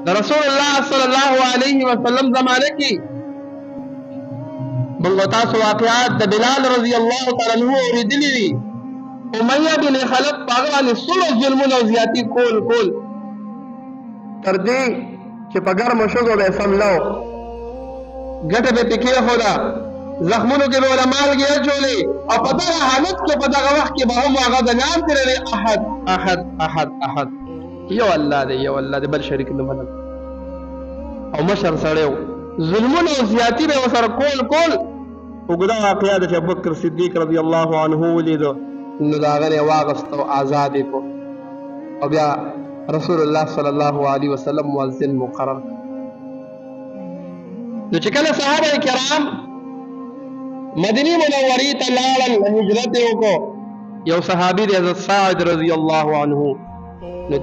د رسول الله صلی الله علیه وسلم زمانه کې موږ تاسو واقعات د بلال رضی الله تعالی عنہ اوریدلې دي. امیہ بن خلف هغه باندې څومره ظلمونه او زیاتی کول تر دې چې په ګرمو شګو به سملاو ګټه به پکې خودا زخمونو کې به مالګې اچولې او په دغه حالت کې په دغه وخت کې به هم هغه د نام ترې احد احد احد احد یو الله دی بل شریک نه منل او مشر سره ظلمونه او زیاتی به وسره کول وګدا واقعیا د ابوبکر صدیق رضی الله عنه ولیدو نو دا غره واغست او آزاد کو او بیا رسول الله صلی الله علیه وسلم مؤذن مقرر. نو چې کله صحابه کرام مدینه منورې ته لاړل هجرت وکړو یو صحابي دی حضرت سعد رضی الله عنه نو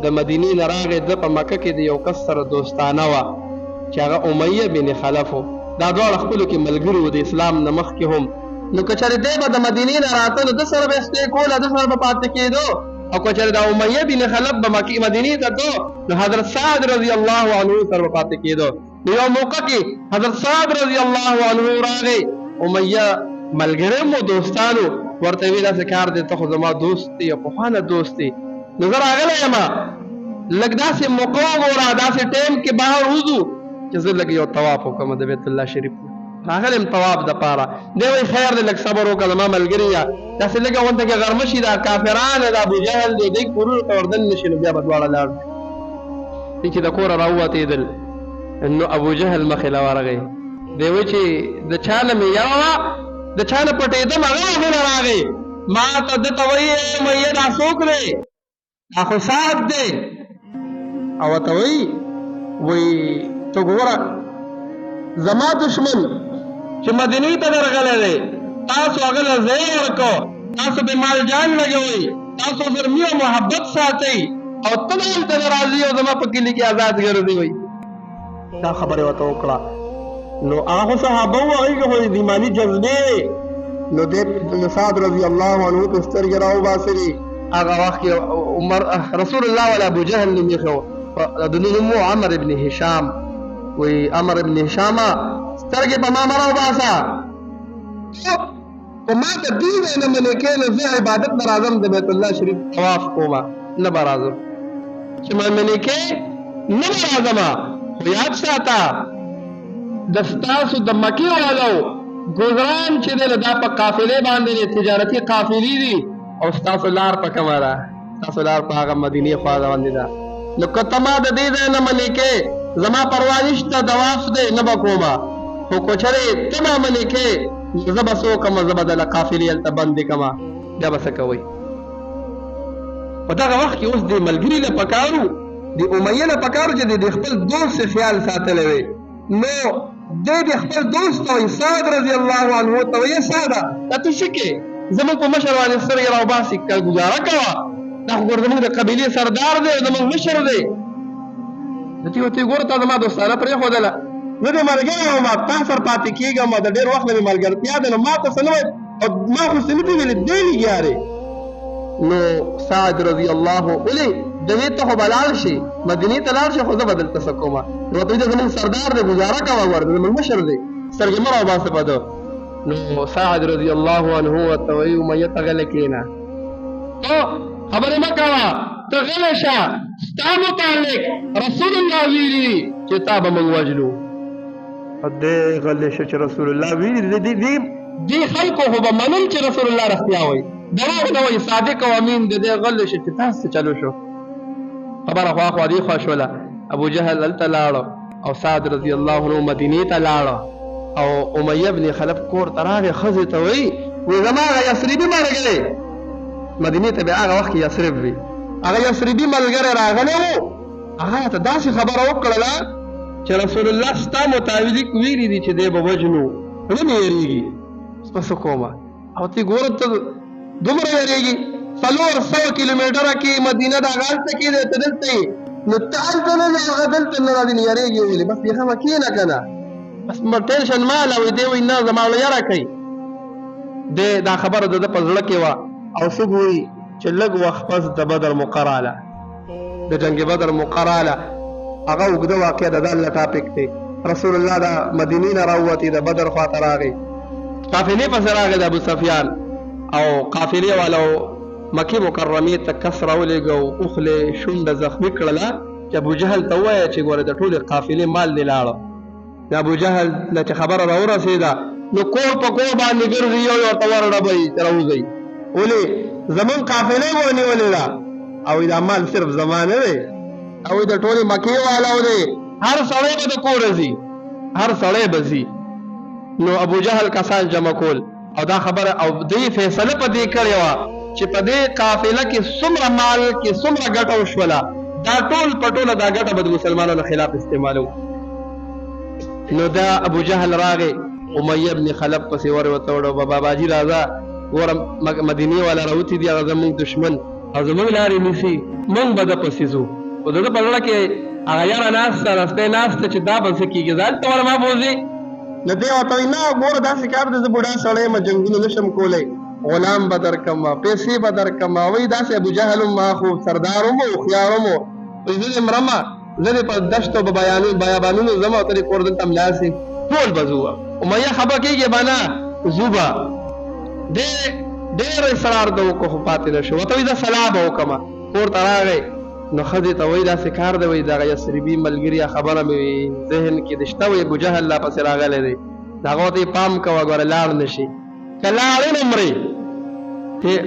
د مدینې نه راغی د په مکه کې د یو کس سره دوستانه وه چې هغه امیه بن خلف و. دا دواړه خپلو کې ملګري وو د اسلام نه مخکې هم. نو که چېرې دی به د مدینې نه راته نو ده سره به یې سټې کوله ده سره به پاتې کېدو او که چېرې د امیه بن خلف به مدینې ته تلو نو حضرت سعد رضی الله عنه سره به پاتې کېدو. نو یو موقع کې حضرت سعد رضی الله عنه راغی امیه ملګری مو دوستانو ورته ویې داسې کار دی ته خو زما دوست دی او پخوانه دوست دی نو زه راغلی یم لږ داسې موقع وګوره داسې ټایم کې بهر وځو چې زه لږ یو طواف وکړم د بیت الله شریف راغلی یم طواف دپاره دی وایي خیر دی لږ صبر وکړه زما ملګري یا داسې لږه غونته کې غرمه شي دا کافران د ابوجهل دی دوی کورونو ته وردن نه شي نو بیا به دواړه لاړ دی چې د کوره راووتېدل نو ابوجهل مخې له ورغی دی وایي چې د چا نه مې یوه وه د چا نه پټېدم هغه مخې راغی ما ته دته وایي میه دا څوک دی دا خو سعد دی او ورته وایي ته ګوره زما دشمن چې مدینې ته درغلی دی تاسو هغه له ځای ورکړو تاسو به مال جان لګوئ تاسو سره مینه محبت ساتئ او ته دلته نه راځئ او زما په کلي کې آزاد ګرځئ وایي دا خبرې ورته وکړه. نو هغه صحابه وو هغوی کې خو ایماني جذبې نو دې سعد رضی الله عنه ته سترګې راوباسلې هغه وخت کې رسول الله ولا ابو جهل نوم یې ښه د نوم عمر ابن هشام وایي عمر ابن هشامه سترګې په ما مه راوباسه خو ما ته دې وی نه منې کې نو زه عبادت نه راځم د بیت الله شریف طواف کومه نه به راځم چې ما منې کې نه به راځمه خو یاد ساته د ستاسو د مکې والو ګزران چې دی دا په قافلې باندې تجارتي قافلې دي او ستاسو لار په کومه ده ستاسو لار په هغه مدینې خوا باندې ده نو که ته ما د دې ځای نه منې کې زما پروا نشته طواف دی نه به کومه خو که چېرې ته ما منې کې زه به څه وکړمه زه به دله قافلې هلته بندې کړمه بیا به څه کوئ. په دغه وخت کې اوس دې ملګري له پکارو د امیه نه پکارو چې د خپل دوست خیال ساتلی وی نو دی د خپل دوست وایي سعد رضی الله عنه ته وایي سعده دا ته څه کې زموږ په مشر باندې سترګې راوباسې ګزاره کوه دا خو ګوره زموږ د قبیلې سردار دی او زموږ مشر دی ته ورته ګوره تا زما دوستانه پرېښودله زه دې ملګری وم تا سره پاتې کېږم د ډېر وخت نه مې ملګرتیا ده نو ما ته څه نه وایي او ما خو څه نه دي ویلې دی لګیارې نو سعد رضی الله ولې دوی ته خو به لاړ شي مدینې ته لاړ شي خو زه به دلته څه کومه نو ورته وایي زموږ سردار دی ګزاره کوه ګوره زموږ مشر دی سترګې مه راوباسه په ده نو سعد رضی الله عنه ورته وایي امیه ته غلی کښېنه خبرې مه کوه ته غلی شه ستا متعلق رسول الله ویلي چې تا به موږ وژنو دی غلی شه چې رسول الله ویلي دې خلکو خو به منل چې رسول الله رښتیا وایي دروغ نه وایي صادق او امین دی دی غلی شه چې تاسو څه چلو شو خبره خواخوا دې خوا شوله ابو جهل هلته لاړو او سعد رضی الله عنه مدینې ته لاړو او امیه بن خلف کور ته راغی ښځې ته وایي زما هغه یثربي ملګری مدینې ته بیا هغه وخت کې یثرب وي هغه یثربي ملګری راغلی و هغه ته داسې خبره وکړله چې رسول الله ستا مطابق ویلي دي چې دی به وژنو نه مې یېرېږي په څه کومه او ته ګوره ته دومره یېرېږي 400 کیلومتره کې مدینه د هغه هلته کې دی ته دلته یې نو ته هلته نه ځې هغه دلته نه راځي نو یېرېږي ویلې بس بیخمه کښېنه که نه بس ټینشن مه لوئ دی وایي نه زما له یره کوي دی دا خبره د ده په زړه کې وه او څوک وایي چې لږ وخت پس د بدر موقع راله د جنګ بدر موقع راله هغه اوږده واقعه ده، د الله ټاپک دی. رسول الله د مدینې نه راووتې، د بدر خواته راغی، قافلې پسې راغی د ابو سفیان، او قافلې والو مکې مکرمې ته کس راولېږه او اوښلې شونډه زخمي کړله چې ابو جهل ته ووایه چې ګوره د ټولې قافلې مال دې لاړه. د ابو جهل نه چې خبره راورسېده نو کور په کور باندې ګرځي، یو یو ورته ورډبوي چې راوځئ. ولې زمونږ قافلې به ونیولې ده او دا مال صرف زما نه دی، او د ټولې مکې والاو دی، هر سړی به د کوره ځي، هر سړی به ځي. نو ابو جهل کسان جمع کول او دا خبره او دوی فیصله په دې کړې وه چې په دې قافله کې څومره مال کې څومره ګټه وشوله، دا ټول په ټوله دا ګټه به د مسلمانانو خلاف استعمالوو. نو دا ابو جهل راغی، امیه ابن خلف پسې ورته وړو، باباجي راځه ګوره مدینې والا راوتي دي، هغه زموږ دشمن او زموږ لارې نیسي، موږ به ده پسې ځو. خو د ده په زړه کې هغه یاره ناسته رستی ناسته چې دا به څه کېږي، ځان ته ور ما بوځي. نو دی ورته وایي نه ګوره داسې کار دی، زه بوډا سړی یم، جنګونه نشم کولی، غلام به درکړمه، پیسې به درکړمه. وایي داسې ابو جهل هم ما خو سردار هم و، هوښیار هم و، وایي زه دې مرمه، زه دې په دشتو په بیابانونو ځم او ته دې کور دلته ملاسې ټول به ځو. امیه خفه کېږي به نه، ځو به. ډېر اصرار ده وکړو خو پاتې نه شو. ورته وایي زه سلا به وکړمه. کور ته راغی نو ښځې ته وایي داسې کار دی، وایي دغه یثربي ملګري خبره مې ذهن کې د شته، وایي ابو جهل لا پسې راغلی دی، د هغه ته یې پام کوه ګوره لاړ نه شي، که لاړې نه مرې.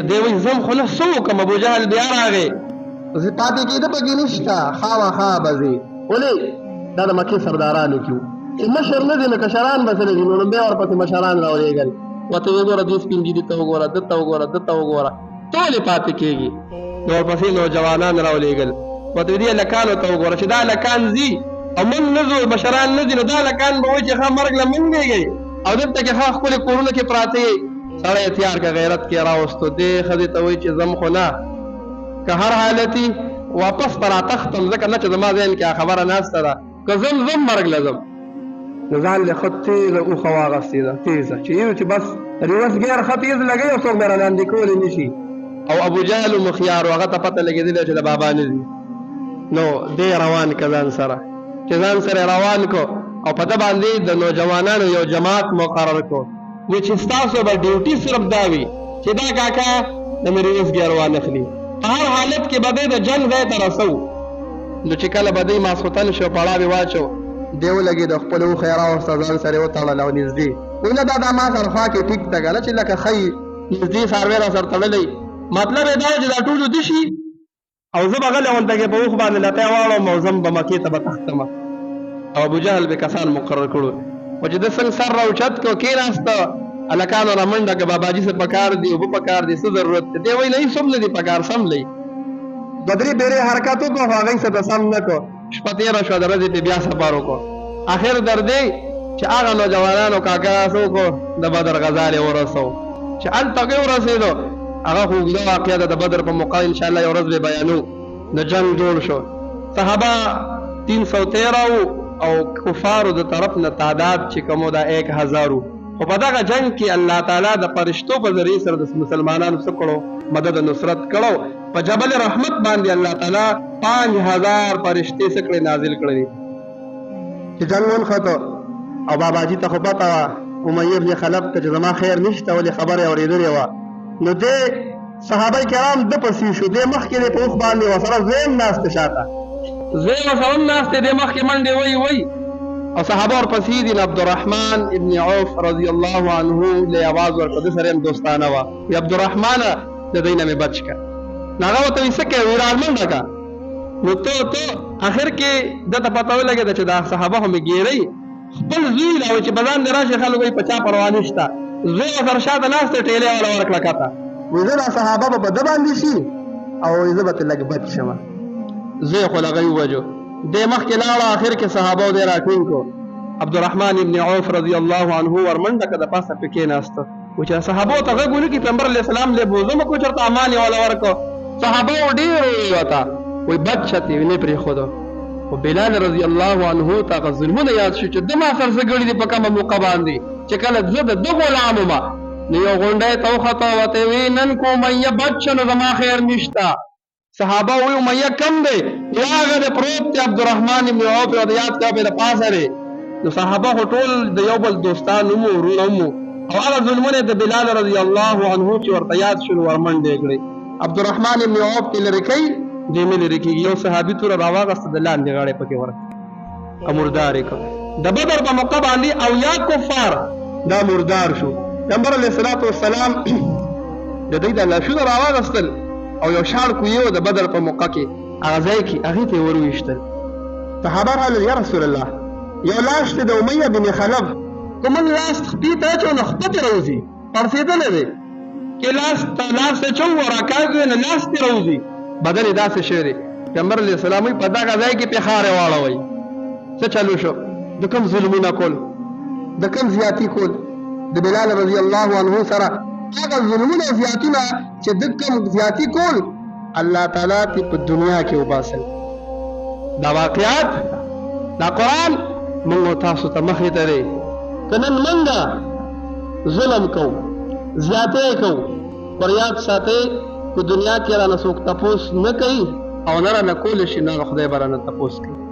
دی وایي زم خو نه څه وکړم. ابو جهل بیا راغی، زه پاتې کېده پکې نشته، خامخا به ځې. ولې دا د مکې سردارانو کې وو چې مشر نه دی نو کشران به څه نه دي، نو بیا ورپسې مشران راولېږل. ورته ویې ګوره دې سپین ږیري ته وګوره، ده ته وګوره، ده ته وګوره، ټولې پاتې کېږي. نو ورپسې نوجوانان راولېږل، ورته دې هلکانو ته وګوره چې دا هلکان ځي او موږ نه ځو، مشران نه ځي، نو دا هلکان به وایي چې ښه مرګ له موږ دیږئ او دلته کې ښه ښکلې کورونه کې پراته یې. سړی تیار که غیرت کې راوستو. دې ښځې ته وایي چې زم خو نه، که هر حالتي واپس به راتښتم، ځکه نه چې زما ذهن کې خبره ناسته ده، که زم مرګ له ځم. نو ځان له ښه تېزه اوښه واغستې ده، تېزه چې یو چې بس ریوس ګیر ښه تېز لګوي او څوک مې رانندې کولی نه شي. او ابو جهل هم هوښیار و، هغه ته پته لګېدلې چې د بابا نه ځي. نو دی روان که ځان سره، چې ځان سره روان کو او په ده باندې د نوجوانانو یو جماعت مقرر کو، وایي چې ستاسو به ډیوټي صرف دا وي چې دا کاکا د میرویس ګیر وانخلي، په هر حالت کې به دی د جنګ ځای ته رسو. نو چې کله به دی ماسخوتن شو، پړاوې واچو، دی ولګېد او خپله اوښه یې راوسته، ځان سره یې وتړله او نږدې. وایي نه دا ما سره خوا کې ټیک ده که نه، چې لکه ښایي نږدې څاروی را سره تړلی، مطلب یې دا چې دا ټول ویده شي او زه به غلی غونته کې په اوښ باندې لتی واړم او ځم به مکې ته به تښتمه. او ابو جهل به کسان مقرر کړو، خو چې ده څنګه سر راوچت کړو، کېناسته، هلکانو را منډه که باباجي څه پکار دي، اوبه پکار دي، څه ضرورت دی. دی وایي نه هېڅ هم نه دي پکار، سم لئ. دوه درې بیرې حرکت وکړو خو هغه یې څه ته سم نه کړو. شپه تېره شوه، د ورځې پې بیا سفر وکړو. اخر در دی چې هغه نوجوانانو کاکا څه وکړو، د بدر غزال یې ورسو. چې هلته کې ورسېدو، هغه خو اوږده واقعه ده، د بدر په موقع انشاءالله یو ورځ به بیانو. د جنګ جوړ شو، صحابه 313 وو او کفارو د طرف نه تعداد چې کوم دا 1000 وو. خو په دغه جنګ کې الله تعالی د فرشتو په ذریعه سره د مسلمانانو څه کړو، مدد او نصرت کړو. په جبل رحمت باندې الله تعالی 5000 فرشتې څه کړې نازل کړې چې جنګ ونښتو. او باباجي ته خو پته وه، امیه بن خلف ته چې زما خیر نشته، ولې خبره یې اورېدلې وه. نو دی صحابه کرام ده پسې شو، دی مخکې دی په اوښ باندې ورسره زوی هم ناست شاته، زوی ورسره هم ناست دی، دی مخکې منډې وایي او صحابه ورپسې دي. عبدالرحمن ابن عوف رضی الله عنه له اواز ورکړه، ده سره هم دوستانه وه، وی عبدالرحمنه د دوی نه مې بچ کړه. نو هغه ورته وایي څه کوې، وایي رامنډه کړه. نو ته اخر کې ده ته پته ولګېده چې دا صحابه خو مې ګیرئ، خپل زوی له وایي چې به ځان دې راشي، خلک وایي په چا پروا نشته، زوی ورسره شاته ناست دی، ټېلې والا ورکړه کته. وایي زه دا صحابه به په ده باندې شي او زه به ترې لږ بچ شمه. زوی خو له هغه ووجو، دی مخکې لاړه، اخر کې صحابه دی راټینګ کړو. عبدالرحمن ابن عوف رضی الله عنه ورمنډه که د پاسه پې کېناسته، و چې صحابو ته غږ ونه کړي، پیغمبر علیه السلام لی بوزمه کړو چېرته امان یې والا ورکړو. صحابه ډېر ووته، وایي بد شت یې نه پرېښودو. خو بلال رضی الله عنه ته هغه ظلمونه یاد شو چې ده ما سره څه ګړي دي په کومه موقع باندې، چې کله زه د ده غلام ومه. نو یو غونډی ته وخته، ورته ویې نن کومیه بد شه نو زما خیر نشته، صحابه وی امیہ کم دی یا هغه د پروت دی عبدالرحمن ابن عوف او د یاد کا په پاسه دی نو صحابه ټول د یو بل دوستان مو ورونو او هغه ظلمونه د بلال رضی الله عنه چې ورته یاد شول ورمنډې کړې عبدالرحمن ابن عوف کې لری کوي دې مې لری کې یو صحابي تور راواغست د لاندې غاړې پکې ورته امردار کو د بدر په موقع باندې او یا کفار دا مردار شو پیغمبر علیه الصلاۃ والسلام د دې د لاشو راواغستل او یو شال کو یو د بدر په موقع کې هغه ځای کې هغه ته ورويشتل صحابه قالوا یا رسول الله یو لاش ته د امیہ بن خلف کوم لاس خپې ته چې نو خپې راوځي پرسیدل دی کې لاس ته چو ورکاږي نه لاس ته راوځي بدل داسې شری پیغمبر علیه السلام په دغه ځای کې په خاره واړوي څه چلو شو د کوم ظلمونه کول د کوم زیاتی کول د بلال رضی الله عنه سره هغه ظلمونه زیاتونه چې د کوم زیاتی کول الله تعالی په دنیا کې وباسل دا واقعات دا قرآن موږ تاسو ته مخې ته لري کنن منګه ظلم کو زیاته کو پر یاد ساتي په دنیا کې را نسوک تپوس نه کوي او نه را کول شي نه خدای برانه تپوس کوي